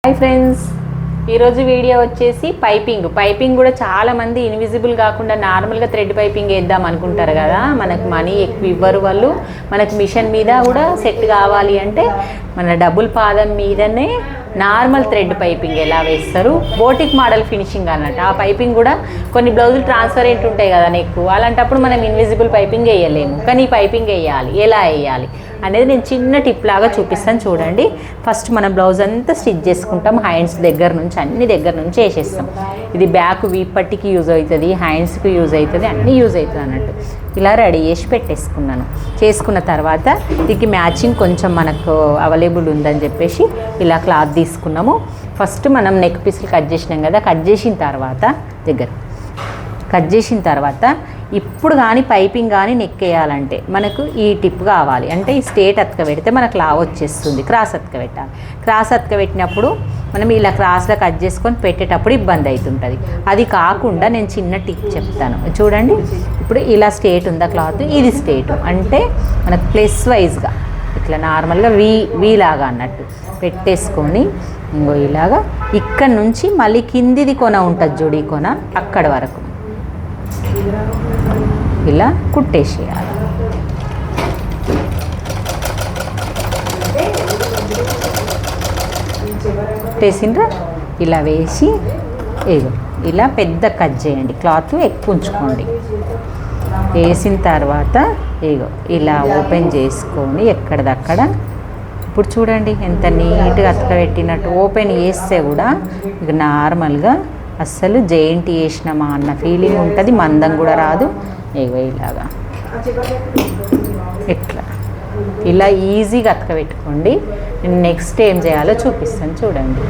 Hi friends, ఈరోజు video వచ్చేసి piping కూడా చాలామంది ఇన్విజిబుల్ కాకుండా నార్మల్గా థ్రెడ్ పైపింగ్ వేద్దాం అనుకుంటారు కదా. మనకు మనీ ఎక్కువ ఇవ్వరు వాళ్ళు. మనకు మిషన్ మీద కూడా సెట్ కావాలి అంటే మన డబుల్ పాదం మీదనే నార్మల్ థ్రెడ్ పైపింగ్ ఎలా వేస్తారు, బోటిక్ మోడల్ ఫినిషింగ్ అన్నట్టు. ఆ పైపింగ్ కూడా కొన్ని బ్లౌజులు ట్రాన్స్పరెంట్ ఉంటాయి కదా నెక్, అలాంటప్పుడు మనం ఇన్విజిబుల్ పైపింగ్ వేయలేము. కానీ ఈ పైపింగ్ వేయాలి, ఎలా వేయాలి అనేది నేను చిన్న టిప్ లాగా చూపిస్తాను చూడండి. ఫస్ట్ మనం బ్లౌజ్ అంతా స్టిచ్ చేసుకుంటాం. హ్యాండ్స్ దగ్గర నుంచి అన్ని దగ్గర నుంచి వేసేస్తాం. ఇది బ్యాక్ వీప్ పట్టికి యూజ్ అవుతుంది, హ్యాండ్స్కి యూజ్ అవుతుంది, అన్నీ యూజ్ అవుతుంది అన్నట్టు. ఇలా రెడీ చేసి పెట్టేసుకున్నాను. చేసుకున్న తర్వాత దీనికి మ్యాచింగ్ కొంచెం మనకు అవైలబుల్ ఉందని చెప్పేసి ఇలా క్లాత్ తీసుకున్నాము. ఫస్ట్ మనం నెక్ పీసులు కట్ చేసినాం కదా, కట్ చేసిన తర్వాత ఇప్పుడు కానీ పైపింగ్ కానీ నెక్ వేయాలంటే మనకు ఈ టిప్ కావాలి. అంటే ఈ స్ట్రేట్ అతక పెడితే మనకు లా వచ్చేస్తుంది. క్రాస్ అతక పెట్టాలి. క్రాస్ అతక పెట్టినప్పుడు మనం ఇలా క్రాస్లో కట్ చేసుకొని పెట్టేటప్పుడు ఇబ్బంది అవుతుంటుంది. అది కాకుండా నేను చిన్న టిప్ చెప్తాను చూడండి. ఇప్పుడు ఇలా స్ట్రేట్ ఉందా క్లాత్, ఇది స్ట్రేట్ అంటే మనకు ప్లస్ వైజ్గా ఇట్లా నార్మల్గా వీ లాగా అన్నట్టు పెట్టేసుకొని ఇంకో ఇలాగా ఇక్కడ నుంచి మళ్ళీ కిందిది కొన ఉంటుంది చూడు, ఈ కొన అక్కడ వరకు ఇలా కుట్టేసేయాలి. కుట్టేసిండ్రా ఇలా వేసి ఏదో ఇలా పెద్ద కట్ చేయండి. క్లాత్ ఎక్కువ ఉంచుకోండి. వేసిన తర్వాత ఏగో ఇలా ఓపెన్ చేసుకొని ఎక్కడిదక్కడ ఇప్పుడు చూడండి ఎంత నీట్గా అతక పెట్టినట్టు. ఓపెన్ చేస్తే కూడా ఇక నార్మల్గా అస్సలు జెయింట్ వేసినామా అన్న ఫీలింగ్ ఉంటుంది. మందం కూడా రాదు. ఏగో ఇలాగా ఇట్లా ఇలా ఈజీగా అతక పెట్టుకోండి. నేను నెక్స్ట్ ఏం చేయాలో చూపిస్తాను చూడండి.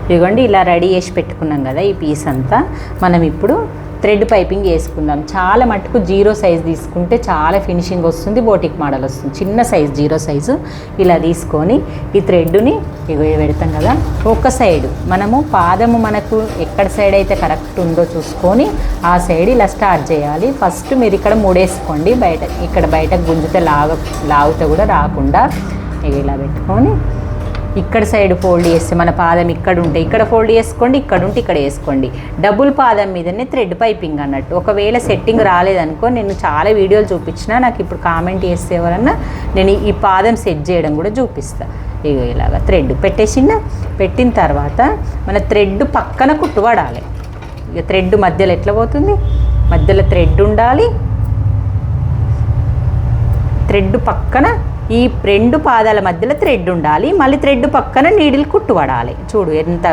ఇదిగోండి ఇలా రెడీ చేసి పెట్టుకున్నాం కదా ఈ పీస్ అంతా. మనం ఇప్పుడు థ్రెడ్ పైపింగ్ వేసుకుందాం. చాలా మటుకు 0 సైజ్ తీసుకుంటే చాలా ఫినిషింగ్ వస్తుంది, బోటిక్ మోడల్ వస్తుంది. చిన్న సైజు 0 సైజు ఇలా తీసుకొని ఈ థ్రెడ్ని ఇగో పెడతాం కదా. ఒక సైడు మనము పాదము మనకు ఎక్కడ సైడ్ అయితే కరెక్ట్ ఉందో చూసుకొని ఆ సైడ్ ఇలా స్టార్ట్ చేయాలి. ఫస్ట్ మీరు ఇక్కడ ముడేసుకోండి. ఇక్కడ బయటకు గుంజితే లాగుతే కూడా రాకుండా ఇలా పెట్టుకొని ఇక్కడ సైడ్ ఫోల్డ్ చేస్తే మన పాదం ఇక్కడ ఉంటే ఇక్కడ ఫోల్డ్ చేసుకోండి, ఇక్కడ ఉంటే ఇక్కడ వేసుకోండి. డబుల్ పాదం మీదనే థ్రెడ్ పైపింగ్ అన్నట్టు. ఒకవేళ సెట్టింగ్ రాలేదనుకో, నేను చాలా వీడియోలు చూపించిన, నాకు ఇప్పుడు కామెంట్ చేస్తే ఎవరన్నా నేను ఈ పాదం సెట్ చేయడం కూడా చూపిస్తాను. ఇగో ఇలాగా థ్రెడ్ పెట్టిన తర్వాత మన థ్రెడ్ పక్కన కుట్టుబడాలి. ఇక థ్రెడ్ మధ్యలో ఎట్లా పోతుంది, మధ్యలో థ్రెడ్ ఉండాలి. థ్రెడ్ పక్కన ఈ 2 పాదాల మధ్యలో థ్రెడ్ ఉండాలి. మళ్ళీ థ్రెడ్ పక్కన నీడిల్ కుట్టుబడాలి. చూడు ఎంత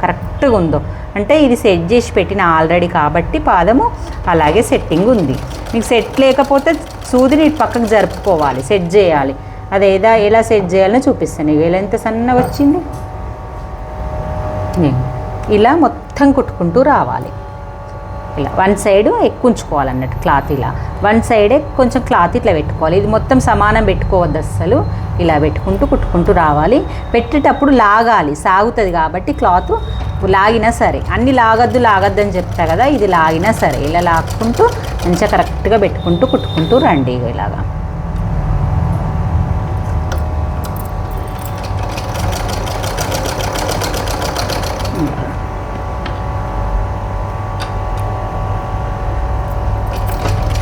కరెక్ట్గా ఉందో. అంటే ఇది సెట్ చేసి పెట్టిన ఆల్రెడీ కాబట్టి పాదము అలాగే సెట్టింగ్ ఉంది. మీకు సెట్ లేకపోతే సూదిని పక్కకు జరుపుకోవాలి, సెట్ చేయాలి. అదేదా ఎలా సెట్ చేయాలని చూపిస్తాను. ఇలా ఎంత సన్నగా వచ్చింది. ఇలా మొత్తం కుట్టుకుంటూ రావాలి. ఇలా వన్ సైడ్ ఎక్కువ ఉంచుకోవాలన్నట్టు క్లాత్. ఇలా వన్ సైడే కొంచెం క్లాత్ ఇట్లా పెట్టుకోవాలి. ఇది మొత్తం సమానం పెట్టుకోవద్దు అస్సలు. ఇలా కుట్టుకుంటూ రావాలి. పెట్టేటప్పుడు లాగాలి, సాగుతుంది కాబట్టి క్లాత్ లాగినా సరే. అన్ని లాగద్దు అని చెప్తా కదా, ఇది లాగినా సరే ఇలా లాక్కుంటూ మంచిగా కరెక్ట్గా కుట్టుకుంటూ రండి. ఇలాగా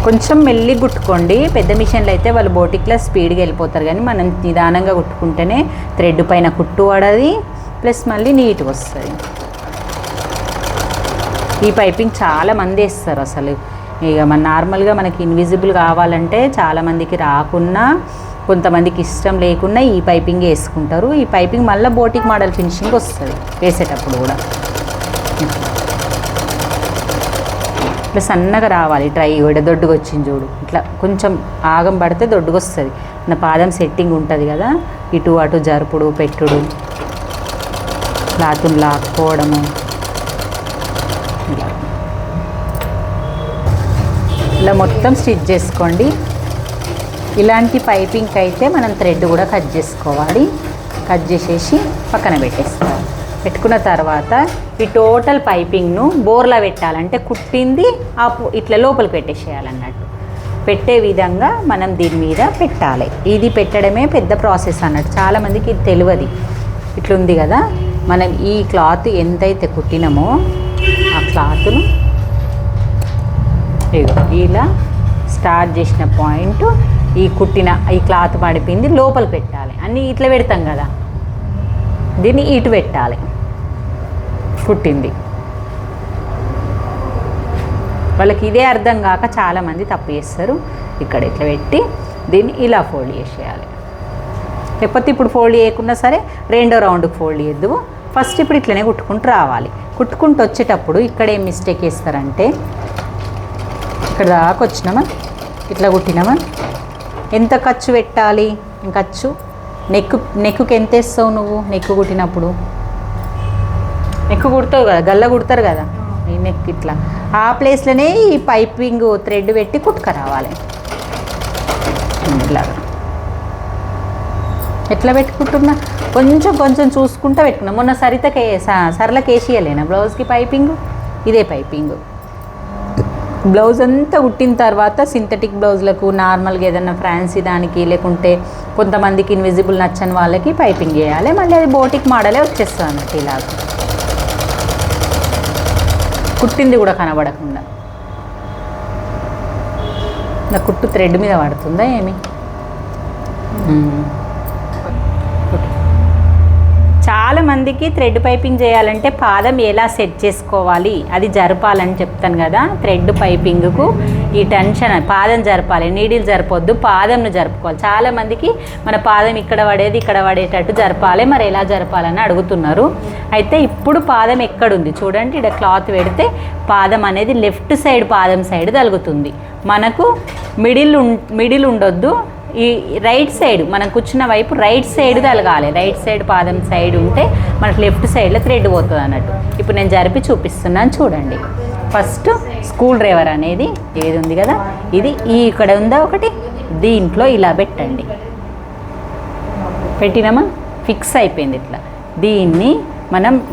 కొంచెం మెల్లి కుట్టుకోండి. పెద్ద మిషన్లు అయితే వాళ్ళు బోటిక్లో స్పీడ్గా వెళ్ళిపోతారు, కానీ మనం నిదానంగా కుట్టుకుంటేనే థ్రెడ్ పైన కుట్టు పడది, ప్లస్ మళ్ళీ నీట్గా వస్తుంది. ఈ పైపింగ్ చాలా మంది వేస్తారు అసలు. ఇక మన నార్మల్గా మనకి ఇన్విజిబుల్ కావాలంటే చాలామందికి రాకున్నా, కొంతమందికి ఇష్టం లేకున్నా ఈ పైపింగ్ వేసుకుంటారు. ఈ పైపింగ్ మళ్ళీ బోటిక్ మోడల్ ఫినిషింగ్ వస్తుంది వేసేటప్పుడు కూడా. ఇట్లా సన్నగా రావాలి. ట్రై దొడ్డుగా వచ్చింది చూడు. ఇట్లా కొంచెం ఆగం పడితే దొడ్డుగా వస్తుంది. నా పాదం సెట్టింగ్ ఉంటుంది కదా, ఇటు అటు జరుపుడు పెట్టుడు, క్లాత్ని లాక్కోవడము. ఇలా మొత్తం స్టిచ్ చేసుకోండి. ఇలాంటి పైపింగ్ అయితే మనం థ్రెడ్ కూడా కట్ చేసుకోవాలి. కట్ చేసేసి పక్కన పెట్టేసుకోవాలి. పెట్టుకున్న తర్వాత ఈ టోటల్ పైపింగ్ను బోర్లా పెట్టాలంటే కుట్టింది ఇట్లా లోపలికి పెట్టేసేయాలన్నట్టు. పెట్టే విధంగా మనం దీని మీద పెట్టాలి. ఇది పెట్టడమే పెద్ద ప్రాసెస్ అన్నట్టు. చాలామందికి ఇది తెలియదు. ఇట్లుంది కదా, మనం ఈ క్లాత్ ఎంతైతే కుట్టినామో ఆ క్లాత్ను ఇలా స్టార్ట్ చేసిన పాయింట్ ఈ కుట్టిన ఈ క్లాత్ పడిపోయింది లోపల పెట్టాలి. అన్నీ ఇట్లా పెడతాం కదా, దీన్ని ఇటు పెట్టాలి. కుట్టింది వాళ్ళకి ఇదే అర్థం కాక చాలామంది తప్పు చేస్తారు. ఇక్కడ ఇట్లా పెట్టి దీన్ని ఇలా ఫోల్డ్ చేసేయాలి. లేకపోతే ఇప్పుడు ఫోల్డ్ చేయకుండా సరే రెండో రౌండ్కి ఫోల్డ్ చేద్దు. ఫస్ట్ ఇప్పుడు ఇట్లనే కుట్టుకుంటూ రావాలి. కుట్టుకుంటూ వచ్చేటప్పుడు ఇక్కడ ఏం మిస్టేక్ చేస్తారంటే, ఇక్కడ దాకా వచ్చినామా, ఇట్లా కుట్టినామా, ఎంత ఖర్చు పెట్టాలి? ఖర్చు నెక్కుకి ఎంత వేస్తావు నువ్వు? నెక్కు కుట్టినప్పుడు నెక్కు కుడతావు కదా, గల్ల కుడతారు కదా, ఈ నెక్ ఇట్లా ఆ ప్లేస్లోనే ఈ పైపింగ్ థ్రెడ్ పెట్టి కుట్టుకురావాలి. ఇట్లాగా ఎట్లా పెట్టుకుంటున్నా కొంచెం కొంచెం చూసుకుంటూ పెట్టుకున్నా. మొన్న సరళకి వేసియలేనా బ్లౌజ్కి పైపింగ్? ఇదే పైపింగ్. బ్లౌజ్ అంతా కుట్టిన తర్వాత సింథటిక్ బ్లౌజ్లకు నార్మల్గా ఏదైనా ఫ్యాన్సీ దానికి, లేకుంటే కొంతమందికి ఇన్విజిబుల్ నచ్చని వాళ్ళకి పైపింగ్ చేయాలి. మళ్ళీ అది బోటిక్ మోడలే వచ్చేస్తుంది అన్నట్టు. ఇలాగ కుట్టింది కూడా కనబడకుండా. నా కుట్టు థ్రెడ్ మీద పడుతుందా ఏమి? చాలామందికి థ్రెడ్ పైపింగ్ చేయాలంటే పాదం ఎలా సెట్ చేసుకోవాలి అది జరపాలని చెప్తాను కదా. థ్రెడ్ పైపింగ్కు ఈ టెన్షన్, పాదం జరపాలి, నీడిల్ జరపొద్దు, పాదంను జరుపుకోవాలి. చాలామందికి మన పాదం ఇక్కడ పడేది ఇక్కడ పడేటట్టు జరపాలి, మరి ఎలా జరపాలని అడుగుతున్నారు. అయితే ఇప్పుడు పాదం ఎక్కడుంది చూడండి. ఇక్కడ క్లాత్ పెడితే పాదం అనేది లెఫ్ట్ సైడ్, పాదం సైడ్ తగులుతుంది. మనకు మిడిల్ ఉండొద్దు. ఈ రైట్ సైడ్ మనం కూర్చున్న వైపు రైట్ సైడ్ తలగాలి. రైట్ సైడ్ పాదం సైడ్ ఉంటే మనకు లెఫ్ట్ సైడ్లో థ్రెడ్ పోతుంది అన్నట్టు. ఇప్పుడు నేను జరిపి చూపిస్తున్నాను చూడండి. ఫస్ట్ స్క్రూ డ్రైవర్ అనేది ఏది ఉంది కదా, ఇది ఇక్కడ ఉందా ఒకటి, దీంట్లో ఇలా పెట్టండి. పెట్టినామా, ఫిక్స్ అయిపోయింది ఇట్లా. దీన్ని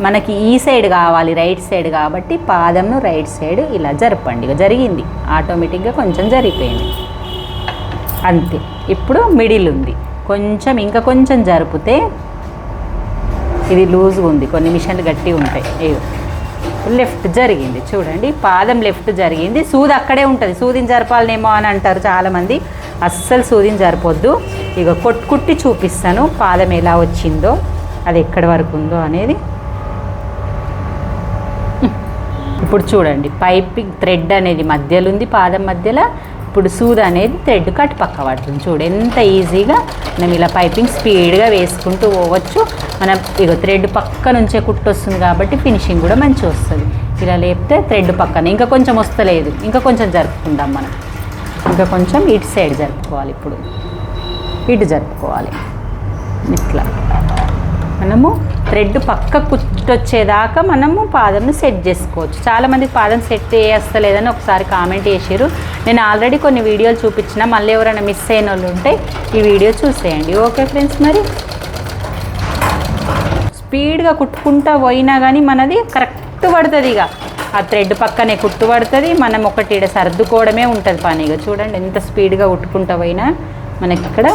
మనకి ఈ సైడ్ కావాలి, రైట్ సైడ్ కాబట్టి పాదంను రైట్ సైడ్ ఇలా జరపండి. జరిగింది ఆటోమేటిక్గా, కొంచెం జరిగిపోయింది అంతే. ఇప్పుడు మిడిల్ ఉంది, ఇంకా కొంచెం జరిపితే ఇది లూజ్గా ఉంది, కొన్ని మిషన్లు గట్టిగా ఉంటాయి. లెఫ్ట్ జరిగింది చూడండి, పాదం లెఫ్ట్ జరిగింది. సూది అక్కడే ఉంటుంది, సూదిని జరపాలనేమో అని అంటారు చాలామంది. అస్సలు సూదిని జరపొద్దు. కుట్టి చూపిస్తాను పాదం ఎలా వచ్చిందో, అది ఎక్కడి వరకు ఉందో అనేది. ఇప్పుడు చూడండి, పైపింగ్ థ్రెడ్ అనేది మధ్యలో ఉంది, పాదం మధ్యలో. ఇప్పుడు సూది అనేది థ్రెడ్ కట్ పక్క పడుతుంది. చూడు ఎంత ఈజీగా మనం ఇలా పైపింగ్ స్పీడ్గా వేసుకుంటూ పోవచ్చు. మనం థ్రెడ్ పక్క నుంచే కుట్టు వస్తుంది కాబట్టి ఫినిషింగ్ కూడా మంచిగా వస్తుంది. ఇలా లేపితే థ్రెడ్ పక్కన ఇంకా కొంచెం వస్తలేదు, ఇంకా కొంచెం జరుపుకుందాం మనం. ఇంకా కొంచెం ఇటు సైడ్ జరుపుకోవాలి. ఇప్పుడు ఇటు జరుపుకోవాలి. ఇట్లా మనము థ్రెడ్ పక్క కుట్టొచ్చేదాకా మనము పాదంను సెట్ చేసుకోవచ్చు. చాలామందికి పాదం సెట్ చేస్తలేదని ఒకసారి కామెంట్ చేసారు. నేను ఆల్రెడీ కొన్ని వీడియోలు చూపించిన, మళ్ళీ ఎవరైనా మిస్ అయిన వాళ్ళు ఉంటే ఈ వీడియో చూసేయండి. ఓకే ఫ్రెండ్స్, మరి స్పీడ్గా కుట్టుకుంటూ పోయినా కానీ మనది కరెక్ట్ పడుతుంది. ఇక ఆ థ్రెడ్ పక్కనే కుట్టు పడుతుంది. మనం ఒకటి సర్దుకోవడమే ఉంటుంది పని. చూడండి ఎంత స్పీడ్గా కుట్టుకుంటూ పోయినా మనకి ఇక్కడ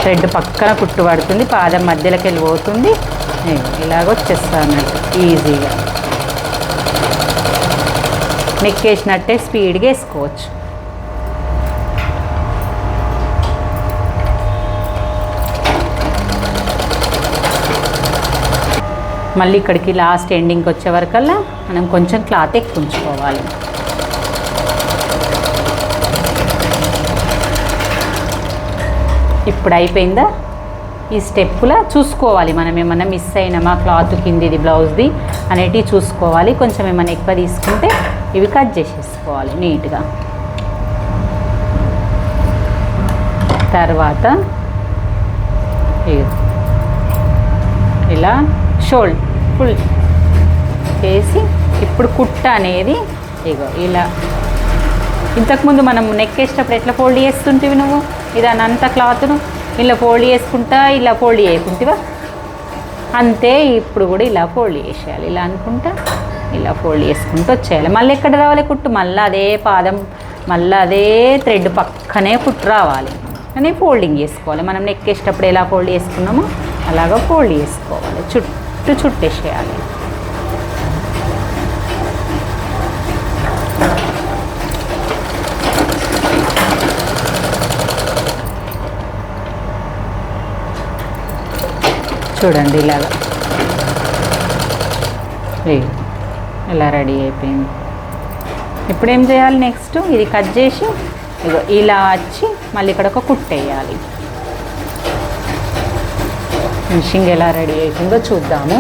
థ్రెడ్ పక్కన కుట్టు పడుతుంది, పాదం మధ్యలోకి వెళ్ళిపోతుంది. ఇలాగ వచ్చేస్తా అన్నట్టు ఈజీగా నెక్కేసినట్టే స్పీడ్గా వేసుకోవచ్చు. మళ్ళీ ఇక్కడికి లాస్ట్ ఎండింగ్కి వచ్చే వరకల్లా మనం కొంచెం క్లాత్ ఎక్కువ ఉంచుకోవాలి. ఇప్పుడు అయిపోయిందా? ఈ స్టెప్పులా చూసుకోవాలి మనం ఏమన్నా మిస్ అయినామా, క్లాత్ కిందిది బ్లౌజ్ది అనేటివి చూసుకోవాలి. కొంచెం ఏమైనా ఎక్కువ తీసుకుంటే ఇవి కట్ చేసేసుకోవాలి నీట్గా. తర్వాత ఇలా షోల్డర్ ఫుల్ చేసి ఇప్పుడు కుట్ట అనేది ఇలా ఇంతకుముందు మనం నెక్ వేసేటప్పుడు ఎట్లా ఫోల్డ్ చేస్తుంటివి నువ్వు, ఇదానంతా క్లాత్ను ఇలా ఫోల్డ్ చేసుకుంటా ఇలా ఫోల్డ్ చేయకుంటివా, అంతే ఇప్పుడు కూడా ఇలా ఫోల్డ్ చేసేయాలి. ఇలా అనుకుంటా ఇలా ఫోల్డ్ చేసుకుంటూ వచ్చేయాలి. మళ్ళీ ఎక్కడ రావాలి కుట్టు, మళ్ళీ అదే పాదం, మళ్ళీ అదే థ్రెడ్ పక్కనే కుట్టు రావాలి అని ఫోల్డింగ్ చేసుకోవాలి. మనం నెక్ వేసేటప్పుడు ఎలా ఫోల్డ్ చేసుకున్నామో అలాగా ఫోల్డ్ చేసుకోవాలి. చుట్టూ చుట్టేసేయాలి. చూడండి ఇలాగా ఇలా రెడీ అయిపోయింది. ఇప్పుడు ఏం చేయాలి, నెక్స్ట్ ఇది కట్ చేసి ఇగో ఇలా వచ్చి మళ్ళీ ఇక్కడ ఒక కుట్టేయాలి. ఫినిషింగ్ ఎలా రెడీ అవుతుందో చూద్దాము.